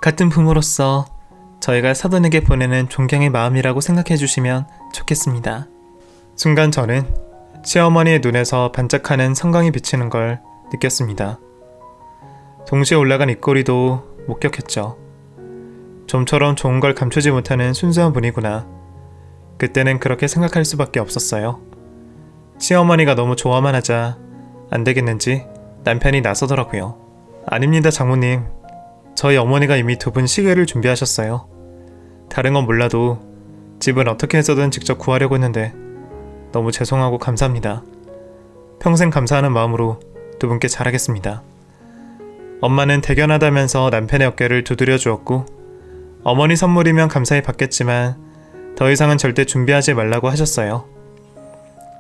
같은 부모로서 저희가 사돈에게 보내는 존경의 마음이라고 생각해 주시면 좋겠습니다. 순간 저는 시어머니의 눈에서 반짝하는 성광이 비치는 걸 느꼈습니다. 동시에 올라간 입꼬리도 목격했죠. 좀처럼 좋은 걸 감추지 못하는 순수한 분이구나. 그때는 그렇게 생각할 수밖에 없었어요. 시어머니가 너무 좋아만 하자 안 되겠는지 남편이 나서더라고요. 아닙니다, 장모님. 저희 어머니가 이미 2분 시계를 준비하셨어요. 다른 건 몰라도 집은 어떻게 해서든 직접 구하려고 했는데 너무 죄송하고 감사합니다. 평생 감사하는 마음으로 2분께 잘하겠습니다. 엄마는 대견하다면서 남편의 어깨를 두드려 주었고, 어머니 선물이면 감사히 받겠지만 더 이상은 절대 준비하지 말라고 하셨어요.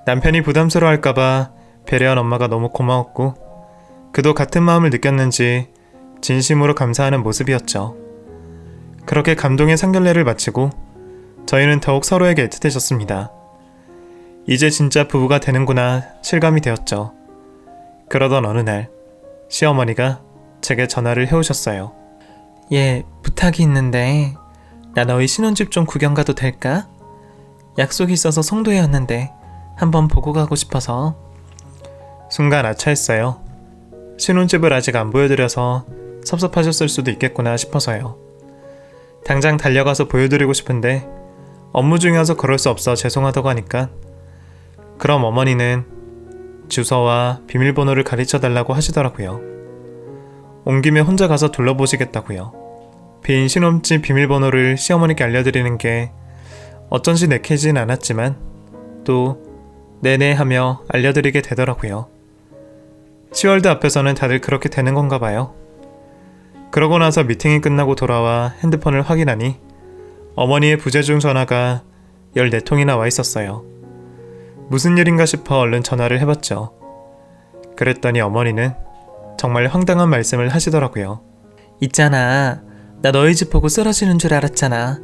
남편이 부담스러워할까봐 배려한 엄마가 너무 고마웠고, 그도 같은 마음을 느꼈는지 진심으로 감사하는 모습이었죠. 그렇게 감동의 상견례를 마치고 저희는 더욱 서로에게 애틋해졌습니다. 이제 진짜 부부가 되는구나 실감이 되었죠. 그러던 어느 날 시어머니가 제게 전화를 해오셨어요. 예, 부탁이 있는데 나 너희 신혼집 좀 구경 가도 될까? 약속이 있어서 송도에 왔는데 한번 보고 가고 싶어서. 순간 아차했어요. 신혼집을 아직 안 보여드려서 섭섭하셨을 수도 있겠구나 싶어서요. 당장 달려가서 보여드리고 싶은데 업무 중이어서 그럴 수 없어 죄송하다고 하니까, 그럼 어머니는 주소와 비밀번호를 가르쳐달라고 하시더라고요. 온 김에 혼자 가서 둘러보시겠다고요. 빈 신혼집 비밀번호를 시어머니께 알려드리는 게 어쩐지 내키진 않았지만 또 네네 하며 알려드리게 되더라고요. 시월드 앞에서는 다들 그렇게 되는 건가 봐요. 그러고 나서 미팅이 끝나고 돌아와 핸드폰을 확인하니 어머니의 부재중 전화가 14통이나 와 있었어요. 무슨 일인가 싶어 얼른 전화를 해봤죠. 그랬더니 어머니는 정말 황당한 말씀을 하시더라고요. 있잖아, 나 너희 집 보고 쓰러지는 줄 알았잖아.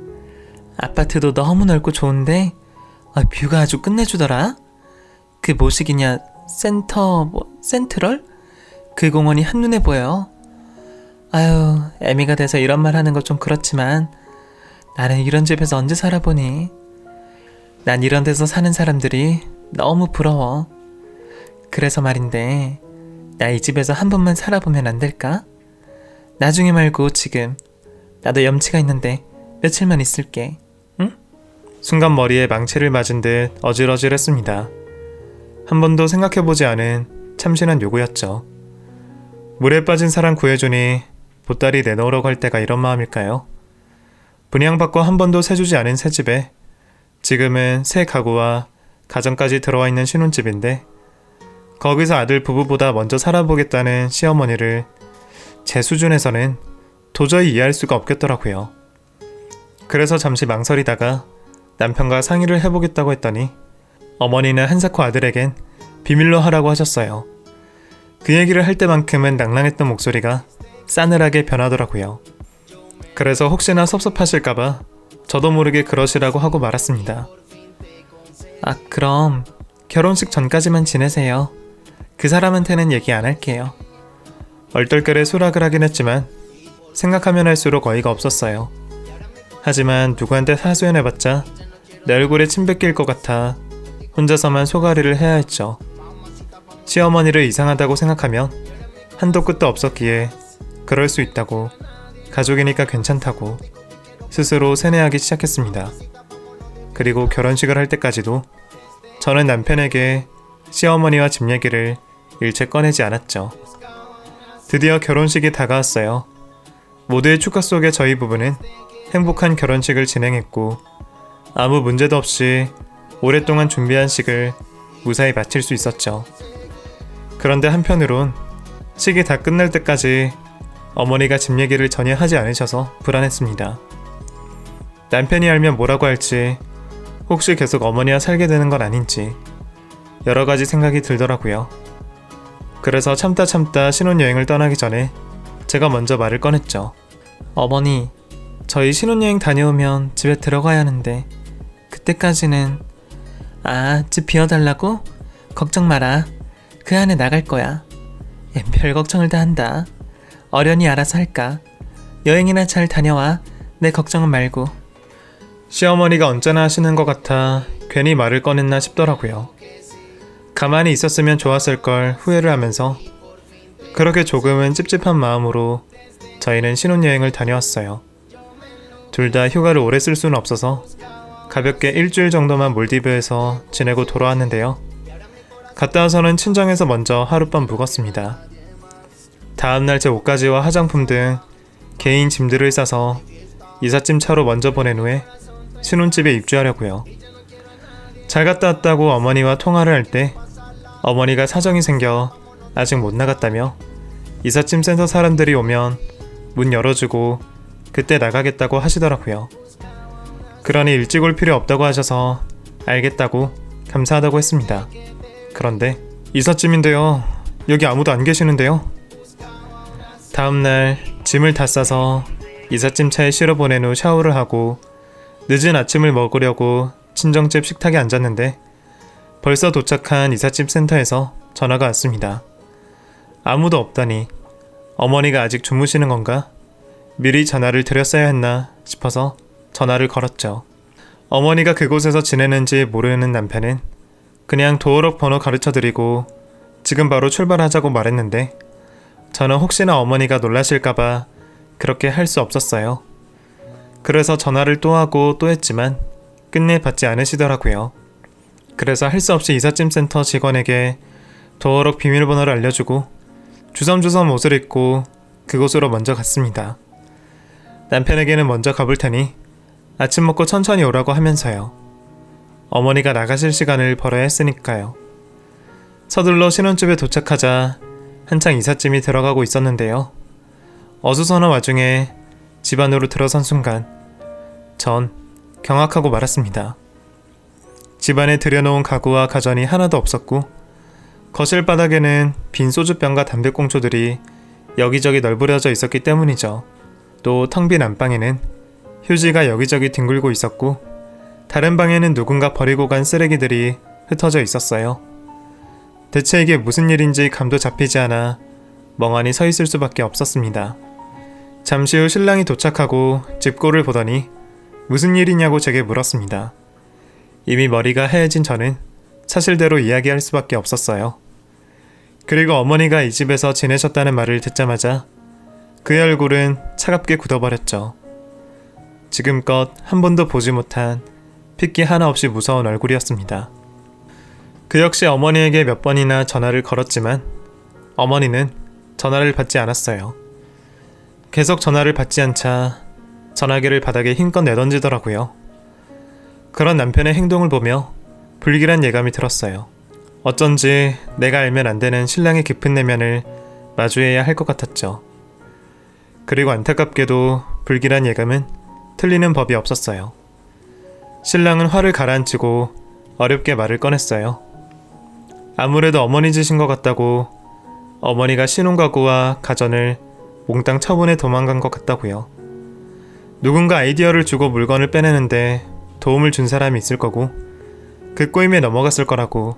아파트도 너무 넓고 좋은데 뷰가 아주 끝내주더라. 그 뭐시기냐, 센트럴? 그 공원이 한눈에 보여. 아유, 애미가 돼서 이런 말 하는 거 좀 그렇지만 나는 이런 집에서 언제 살아보니. 난 이런 데서 사는 사람들이 너무 부러워. 그래서 말인데 나 이 집에서 한 번만 살아보면 안 될까? 나중에 말고 지금. 나도 염치가 있는데 며칠만 있을게. 응? 순간 머리에 망치를 맞은 듯 어질어질했습니다. 한 번도 생각해보지 않은 참신한 요구였죠. 물에 빠진 사람 구해주니 보따리 내놓으라고 할 때가 이런 마음일까요? 분양받고 한 번도 세주지 않은 새 집에 지금은 새 가구와 가정까지 들어와 있는 신혼집인데, 거기서 아들 부부보다 먼저 살아보겠다는 시어머니를 제 수준에서는 도저히 이해할 수가 없겠더라고요. 그래서 잠시 망설이다가 남편과 상의를 해보겠다고 했더니 어머니는 한사코 아들에겐 비밀로 하라고 하셨어요. 그 얘기를 할 때만큼은 낭랑했던 목소리가 싸늘하게 변하더라고요. 그래서 혹시나 섭섭하실까봐 저도 모르게 그러시라고 하고 말았습니다. 아, 그럼 결혼식 전까지만 지내세요. 그 사람한테는 얘기 안 할게요. 얼떨결에 수락을 하긴 했지만 생각하면 할수록 어이가 없었어요. 하지만 누구한테 하소연해봤자 내 얼굴에 침 뱉길 것 같아 혼자서만 소가리를 해야 했죠. 시어머니를 이상하다고 생각하면 한도 끝도 없었기에 그럴 수 있다고, 가족이니까 괜찮다고 스스로 세뇌하기 시작했습니다. 그리고 결혼식을 할 때까지도 저는 남편에게 시어머니와 집 얘기를 일체 꺼내지 않았죠. 드디어 결혼식이 다가왔어요. 모두의 축하 속에 저희 부부는 행복한 결혼식을 진행했고, 아무 문제도 없이 오랫동안 준비한 식을 무사히 마칠 수 있었죠. 그런데 한편으론 식이 다 끝날 때까지 어머니가 집 얘기를 전혀 하지 않으셔서 불안했습니다. 남편이 알면 뭐라고 할지, 혹시 계속 어머니와 살게 되는 건 아닌지 여러 가지 생각이 들더라고요. 그래서 참다 신혼여행을 떠나기 전에 제가 먼저 말을 꺼냈죠. 어머니, 저희 신혼여행 다녀오면 집에 들어가야 하는데 그때까지는. 아, 집 비워달라고? 걱정 마라. 그 안에 나갈 거야. 별 걱정을 다 한다. 어련히 알아서 할까. 여행이나 잘 다녀와. 내 걱정은 말고. 시어머니가 언짢아 하시는 것 같아 괜히 말을 꺼냈나 싶더라고요. 가만히 있었으면 좋았을 걸 후회를 하면서 그렇게 조금은 찝찝한 마음으로 저희는 신혼여행을 다녀왔어요. 둘 다 휴가를 오래 쓸 수는 없어서 가볍게 일주일 정도만 몰디브에서 지내고 돌아왔는데요. 갔다 와서는 친정에서 먼저 하룻밤 묵었습니다. 다음날 제 옷가지와 화장품 등 개인 짐들을 싸서 이삿짐 차로 먼저 보낸 후에 신혼집에 입주하려고요. 잘 갔다 왔다고 어머니와 통화를 할 때 어머니가 사정이 생겨 아직 못 나갔다며 이삿짐 센터 사람들이 오면 문 열어주고 그때 나가겠다고 하시더라고요. 그러니 일찍 올 필요 없다고 하셔서 알겠다고 감사하다고 했습니다. 그런데 이삿짐인데요. 여기 아무도 안 계시는데요. 다음날 짐을 다 싸서 이삿짐 차에 실어 보낸 후 샤워를 하고 늦은 아침을 먹으려고 친정집 식탁에 앉았는데 벌써 도착한 이삿짐 센터에서 전화가 왔습니다. 아무도 없다니 어머니가 아직 주무시는 건가? 미리 전화를 드렸어야 했나 싶어서 전화를 걸었죠. 어머니가 그곳에서 지내는지 모르는 남편은 그냥 도어록 번호 가르쳐드리고 지금 바로 출발하자고 말했는데 저는 혹시나 어머니가 놀라실까봐 그렇게 할 수 없었어요. 그래서 전화를 또 하고 또 했지만 끝내 받지 않으시더라고요. 그래서 할 수 없이 이삿짐 센터 직원에게 도어록 비밀번호를 알려주고 주섬주섬 옷을 입고 그곳으로 먼저 갔습니다. 남편에게는 먼저 가볼 테니 아침 먹고 천천히 오라고 하면서요. 어머니가 나가실 시간을 벌어야 했으니까요. 서둘러 신혼집에 도착하자 한창 이삿짐이 들어가고 있었는데요. 어수선한 와중에 집 안으로 들어선 순간 전 경악하고 말았습니다. 집 안에 들여놓은 가구와 가전이 하나도 없었고 거실 바닥에는 빈 소주병과 담배꽁초들이 여기저기 널브러져 있었기 때문이죠. 또 텅 빈 안방에는 휴지가 여기저기 뒹굴고 있었고 다른 방에는 누군가 버리고 간 쓰레기들이 흩어져 있었어요. 대체 이게 무슨 일인지 감도 잡히지 않아 멍하니 서 있을 수밖에 없었습니다. 잠시 후 신랑이 도착하고 집꼴을 보더니 무슨 일이냐고 제게 물었습니다. 이미 머리가 하얘진 저는 사실대로 이야기할 수밖에 없었어요. 그리고 어머니가 이 집에서 지내셨다는 말을 듣자마자 그의 얼굴은 차갑게 굳어버렸죠. 지금껏 한 번도 보지 못한 핏기 하나 없이 무서운 얼굴이었습니다. 그 역시 어머니에게 몇 번이나 전화를 걸었지만 어머니는 전화를 받지 않았어요. 계속 전화를 받지 않자 전화기를 바닥에 힘껏 내던지더라고요. 그런 남편의 행동을 보며 불길한 예감이 들었어요. 어쩐지 내가 알면 안 되는 신랑의 깊은 내면을 마주해야 할 것 같았죠. 그리고 안타깝게도 불길한 예감은 틀리는 법이 없었어요. 신랑은 화를 가라앉히고 어렵게 말을 꺼냈어요. 아무래도 어머니 짓인 것 같다고 어머니가 신혼가구와 가전을 몽땅 처분해 도망간 것 같다고요. 누군가 아이디어를 주고 물건을 빼내는데 도움을 준 사람이 있을 거고 그 꼬임에 넘어갔을 거라고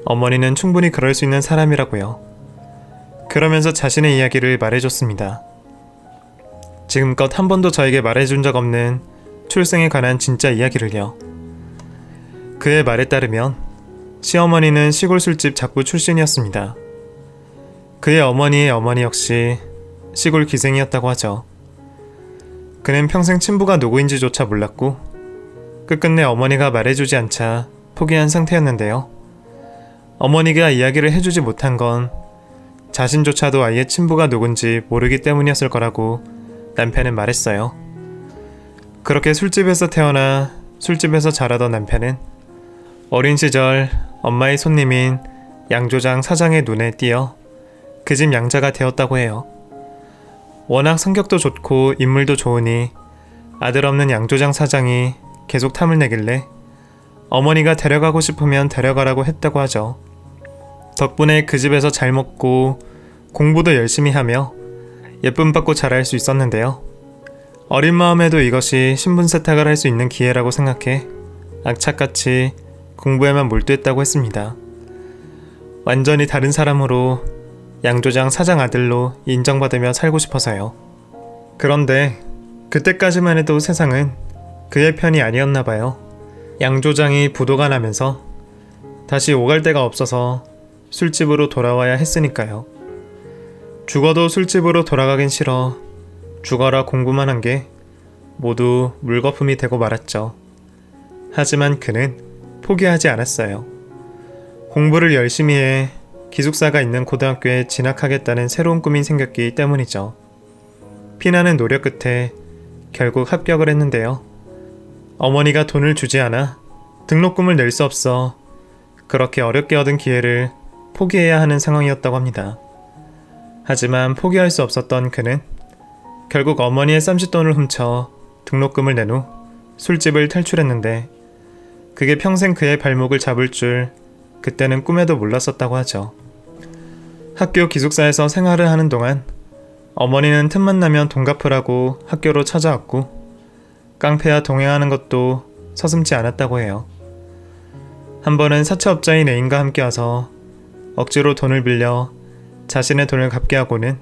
어머니는 충분히 그럴 수 있는 사람이라고요. 그러면서 자신의 이야기를 말해줬습니다. 지금껏 한 번도 저에게 말해준 적 없는 출생에 관한 진짜 이야기를요. 그의 말에 따르면 시어머니는 시골 술집 작부 출신이었습니다. 그의 어머니의 어머니 역시 시골 기생이었다고 하죠. 그는 평생 친부가 누구인지조차 몰랐고 끝끝내 어머니가 말해주지 않자 포기한 상태였는데요. 어머니가 이야기를 해주지 못한 건 자신조차도 아이의 친부가 누군지 모르기 때문이었을 거라고 남편은 말했어요. 그렇게 술집에서 태어나 술집에서 자라던 남편은 어린 시절 엄마의 손님인 양조장 사장의 눈에 띄어 그 집 양자가 되었다고 해요. 워낙 성격도 좋고 인물도 좋으니 아들 없는 양조장 사장이 계속 탐을 내길래 어머니가 데려가고 싶으면 데려가라고 했다고 하죠. 덕분에 그 집에서 잘 먹고 공부도 열심히 하며 예쁨 받고 자랄 수 있었는데요. 어린 마음에도 이것이 신분 세탁을 할 수 있는 기회라고 생각해 악착같이 공부에만 몰두했다고 했습니다. 완전히 다른 사람으로 양조장 사장 아들로 인정받으며 살고 싶어서요. 그런데 그때까지만 해도 세상은 그의 편이 아니었나 봐요. 양조장이 부도가 나면서 다시 오갈 데가 없어서 술집으로 돌아와야 했으니까요. 죽어도 술집으로 돌아가긴 싫어 죽어라 공부만 한 게 모두 물거품이 되고 말았죠. 하지만 그는 포기하지 않았어요. 공부를 열심히 해 기숙사가 있는 고등학교에 진학하겠다는 새로운 꿈이 생겼기 때문이죠. 피나는 노력 끝에 결국 합격을 했는데요. 어머니가 돈을 주지 않아 등록금을 낼 수 없어 그렇게 어렵게 얻은 기회를 포기해야 하는 상황이었다고 합니다. 하지만 포기할 수 없었던 그는 결국 어머니의 쌈짓돈을 훔쳐 등록금을 낸 후 술집을 탈출했는데 그게 평생 그의 발목을 잡을 줄 그때는 꿈에도 몰랐었다고 하죠. 학교 기숙사에서 생활을 하는 동안 어머니는 틈만 나면 돈 갚으라고 학교로 찾아왔고 깡패와 동행하는 것도 서슴지 않았다고 해요. 한 번은 사채업자인 애인과 함께 와서 억지로 돈을 빌려 자신의 돈을 갚게 하고는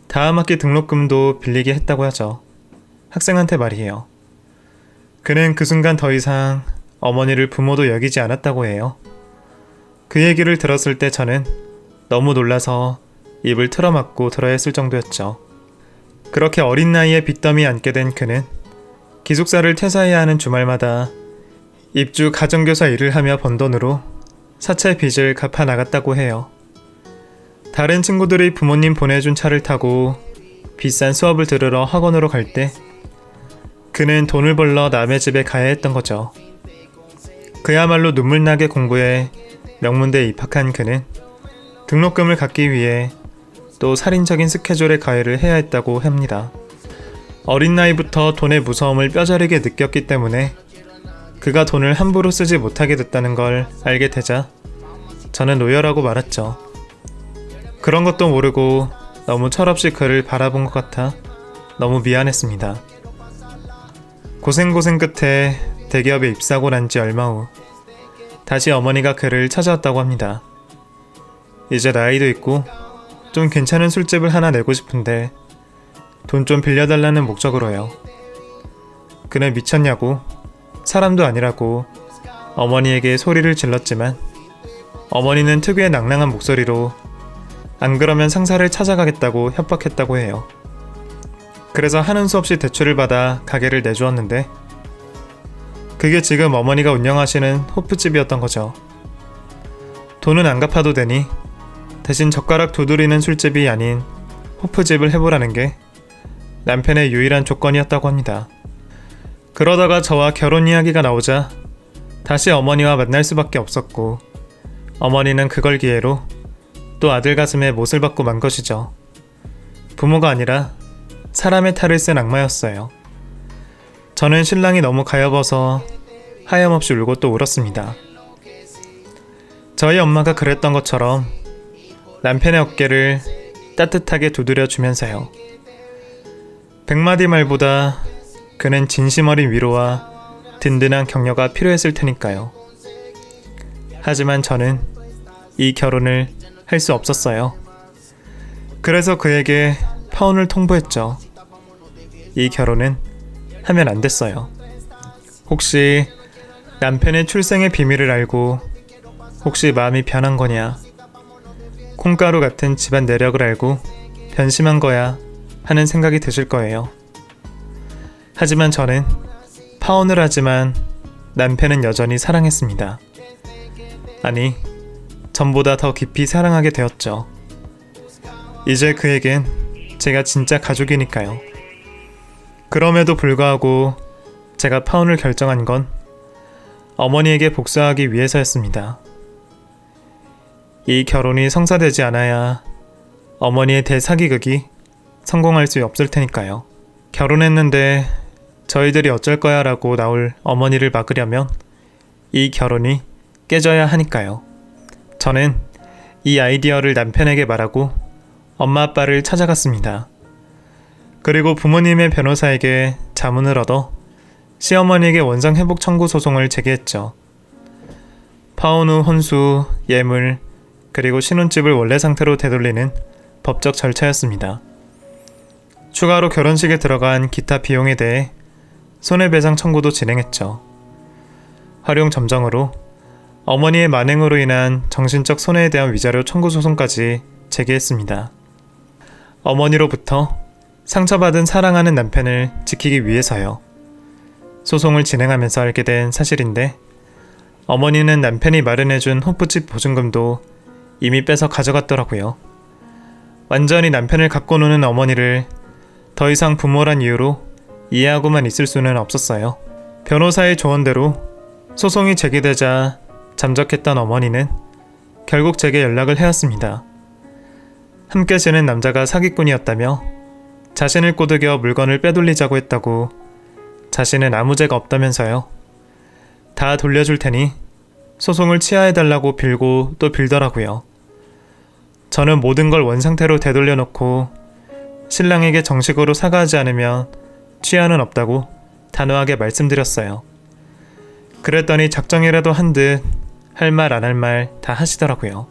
다음 학기 등록금도 빌리게 했다고 하죠. 학생한테 말이에요. 그는 그 순간 더 이상 어머니를 부모도 여기지 않았다고 해요. 그 얘기를 들었을 때 저는 너무 놀라서 입을 틀어막고 들어야 했을 정도였죠. 그렇게 어린 나이에 빚더미 앉게 된 그는 기숙사를 퇴사해야 하는 주말마다 입주 가정교사 일을 하며 번 돈으로 사채 빚을 갚아 나갔다고 해요. 다른 친구들이 부모님 보내준 차를 타고 비싼 수업을 들으러 학원으로 갈 때 그는 돈을 벌러 남의 집에 가야 했던 거죠. 그야말로 눈물나게 공부해 명문대에 입학한 그는 등록금을 갚기 위해 또 살인적인 스케줄의 가해를 해야 했다고 합니다. 어린 나이부터 돈의 무서움을 뼈저리게 느꼈기 때문에 그가 돈을 함부로 쓰지 못하게 됐다는 걸 알게 되자 저는 노열하고 말았죠. 그런 것도 모르고 너무 철없이 그를 바라본 것 같아 너무 미안했습니다. 고생 끝에 대기업에 입사하고 난 지 얼마 후 다시 어머니가 그를 찾아왔다고 합니다. 이제 나이도 있고 좀 괜찮은 술집을 하나 내고 싶은데 돈 좀 빌려달라는 목적으로요. 그는 미쳤냐고 사람도 아니라고 어머니에게 소리를 질렀지만 어머니는 특유의 낭낭한 목소리로 안 그러면 상사를 찾아가겠다고 협박했다고 해요. 그래서 하는 수 없이 대출을 받아 가게를 내주었는데 그게 지금 어머니가 운영하시는 호프집이었던 거죠. 돈은 안 갚아도 되니 대신 젓가락 두드리는 술집이 아닌 호프집을 해보라는 게 남편의 유일한 조건이었다고 합니다. 그러다가 저와 결혼 이야기가 나오자 다시 어머니와 만날 수밖에 없었고 어머니는 그걸 기회로 또 아들 가슴에 못을 박고 만 것이죠. 부모가 아니라 사람의 탈을 쓴 악마였어요. 저는 신랑이 너무 가엾어서 하염없이 울고 또 울었습니다. 저희 엄마가 그랬던 것처럼 남편의 어깨를 따뜻하게 두드려 주면서요. 100마디 말보다 그는 진심 어린 위로와 든든한 격려가 필요했을 테니까요. 하지만 저는 이 결혼을 할 수 없었어요. 그래서 그에게 파혼을 통보했죠. 이 결혼은 하면 안 됐어요. 혹시 남편의 출생의 비밀을 알고 혹시 마음이 변한 거냐, 콩가루 같은 집안 내력을 알고 변심한 거야 하는 생각이 드실 거예요. 하지만 저는 파혼을 하지만 남편은 여전히 사랑했습니다. 아니, 전보다 더 깊이 사랑하게 되었죠. 이제 그에겐 제가 진짜 가족이니까요. 그럼에도 불구하고 제가 파혼을 결정한 건 어머니에게 복수하기 위해서였습니다. 이 결혼이 성사되지 않아야 어머니의 대사기극이 성공할 수 없을 테니까요. 결혼했는데 저희들이 어쩔 거야 라고 나올 어머니를 막으려면 이 결혼이 깨져야 하니까요. 저는 이 아이디어를 남편에게 말하고 엄마 아빠를 찾아갔습니다. 그리고 부모님의 변호사에게 자문을 얻어 시어머니에게 원상회복 청구 소송을 제기했죠. 파혼 후 혼수, 예물, 그리고 신혼집을 원래 상태로 되돌리는 법적 절차였습니다. 추가로 결혼식에 들어간 기타 비용에 대해 손해배상 청구도 진행했죠. 활용 점정으로 어머니의 만행으로 인한 정신적 손해에 대한 위자료 청구 소송까지 제기했습니다. 어머니로부터 상처받은 사랑하는 남편을 지키기 위해서요. 소송을 진행하면서 알게 된 사실인데, 어머니는 남편이 마련해준 호프집 보증금도 이미 뺏어 가져갔더라고요. 완전히 남편을 갖고 노는 어머니를 더 이상 부모란 이유로 이해하고만 있을 수는 없었어요. 변호사의 조언대로 소송이 제기되자 잠적했던 어머니는 결국 제게 연락을 해왔습니다. 함께 지낸 남자가 사기꾼이었다며 자신을 꼬드겨 물건을 빼돌리자고 했다고, 자신은 아무 죄가 없다면서요. 다 돌려줄 테니 소송을 취하해달라고 빌고 또 빌더라고요. 저는 모든 걸 원상태로 되돌려놓고 신랑에게 정식으로 사과하지 않으면 취하는 없다고 단호하게 말씀드렸어요. 그랬더니 작정이라도 한 듯 할 말 안 할 말 다 하시더라고요.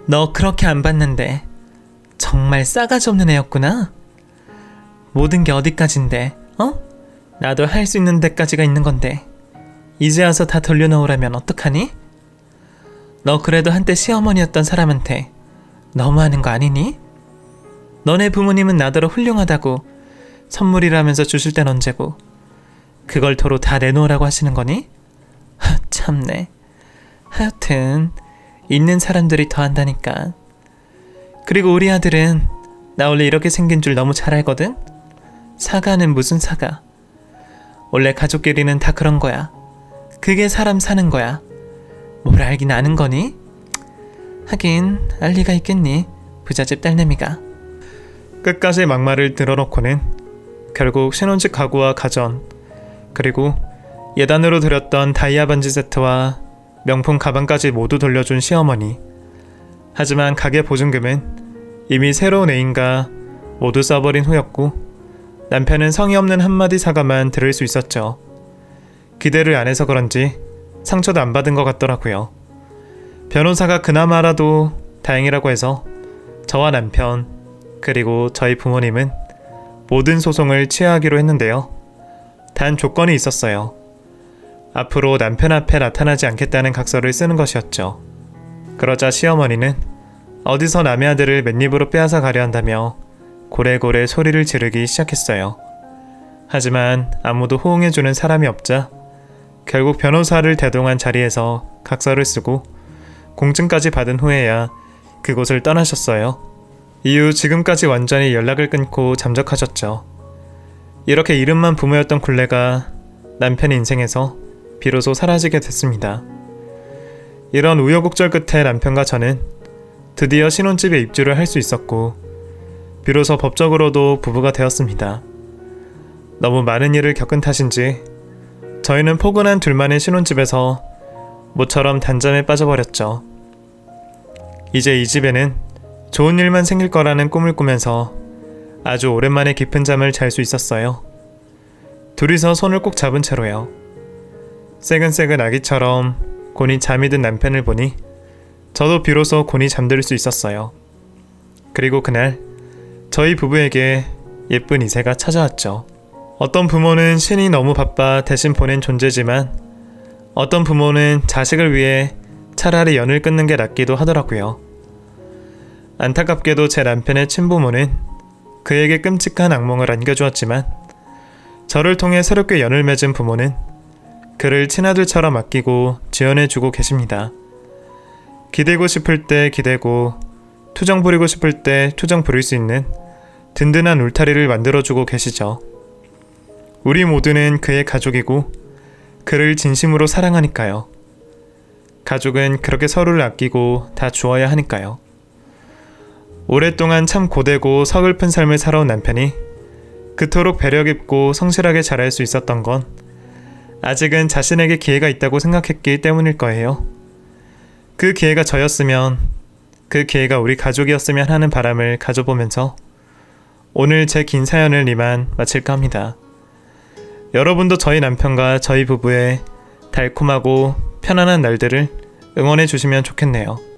너 그렇게 안 봤는데 정말 싸가지 없는 애였구나. 모든 게 어디까진데, 나도 할 수 있는 데까지가 있는 건데 이제 와서 다 돌려놓으라면 어떡하니? 너 그래도 한때 시어머니였던 사람한테 너무하는 거 아니니? 너네 부모님은 나더러 훌륭하다고 선물이라면서 주실 땐 언제고 그걸 도로 다 내놓으라고 하시는 거니? 참네. 하여튼 있는 사람들이 더 한다니까. 그리고 우리 아들은 나 원래 이렇게 생긴 줄 너무 잘 알거든? 사가는 무슨 사가. 원래 가족끼리는 다 그런 거야. 그게 사람 사는 거야. 뭘 알긴 아는 거니? 하긴 알 리가 있겠니, 부잣집 딸내미가. 끝까지 막말을 들어놓고는 결국 신혼집 가구와 가전, 그리고 예단으로 드렸던 다이아 반지 세트와 명품 가방까지 모두 돌려준 시어머니. 하지만 가게 보증금은 이미 새로운 애인과 모두 써버린 후였고, 남편은 성의 없는 한마디 사과만 들을 수 있었죠. 기대를 안 해서 그런지 상처도 안 받은 것 같더라고요. 변호사가 그나마라도 다행이라고 해서 저와 남편, 그리고 저희 부모님은 모든 소송을 취하하기로 했는데요. 단 조건이 있었어요. 앞으로 남편 앞에 나타나지 않겠다는 각서를 쓰는 것이었죠. 그러자 시어머니는 어디서 남의 아들을 맨입으로 빼앗아 가려 한다며 고래고래 소리를 지르기 시작했어요. 하지만 아무도 호응해주는 사람이 없자 결국 변호사를 대동한 자리에서 각서를 쓰고 공증까지 받은 후에야 그곳을 떠나셨어요. 이후 지금까지 완전히 연락을 끊고 잠적하셨죠. 이렇게 이름만 부모였던 굴레가 남편 인생에서 비로소 사라지게 됐습니다. 이런 우여곡절 끝에 남편과 저는 드디어 신혼집에 입주를 할 수 있었고, 비로소 법적으로도 부부가 되었습니다. 너무 많은 일을 겪은 탓인지 저희는 포근한 둘만의 신혼집에서 모처럼 단잠에 빠져버렸죠. 이제 이 집에는 좋은 일만 생길 거라는 꿈을 꾸면서 아주 오랜만에 깊은 잠을 잘 수 있었어요. 둘이서 손을 꼭 잡은 채로요. 새근새근 아기처럼 곤히 잠이 든 남편을 보니 저도 비로소 곤히 잠들 수 있었어요. 그리고 그날 저희 부부에게 예쁜 이세가 찾아왔죠. 어떤 부모는 신이 너무 바빠 대신 보낸 존재지만, 어떤 부모는 자식을 위해 차라리 연을 끊는 게 낫기도 하더라고요. 안타깝게도 제 남편의 친부모는 그에게 끔찍한 악몽을 안겨주었지만, 저를 통해 새롭게 연을 맺은 부모는 그를 친아들처럼 아끼고 지원해주고 계십니다. 기대고 싶을 때 기대고, 투정 부리고 싶을 때 투정 부릴 수 있는 든든한 울타리를 만들어주고 계시죠. 우리 모두는 그의 가족이고 그를 진심으로 사랑하니까요. 가족은 그렇게 서로를 아끼고 다 주어야 하니까요. 오랫동안 참 고되고 서글픈 삶을 살아온 남편이 그토록 배려 깊고 성실하게 자랄 수 있었던 건 아직은 자신에게 기회가 있다고 생각했기 때문일 거예요. 그 기회가 저였으면, 그 기회가 우리 가족이었으면 하는 바람을 가져보면서 오늘 제 긴 사연을 이만 마칠까 합니다. 여러분도 저희 남편과 저희 부부의 달콤하고 편안한 날들을 응원해 주시면 좋겠네요.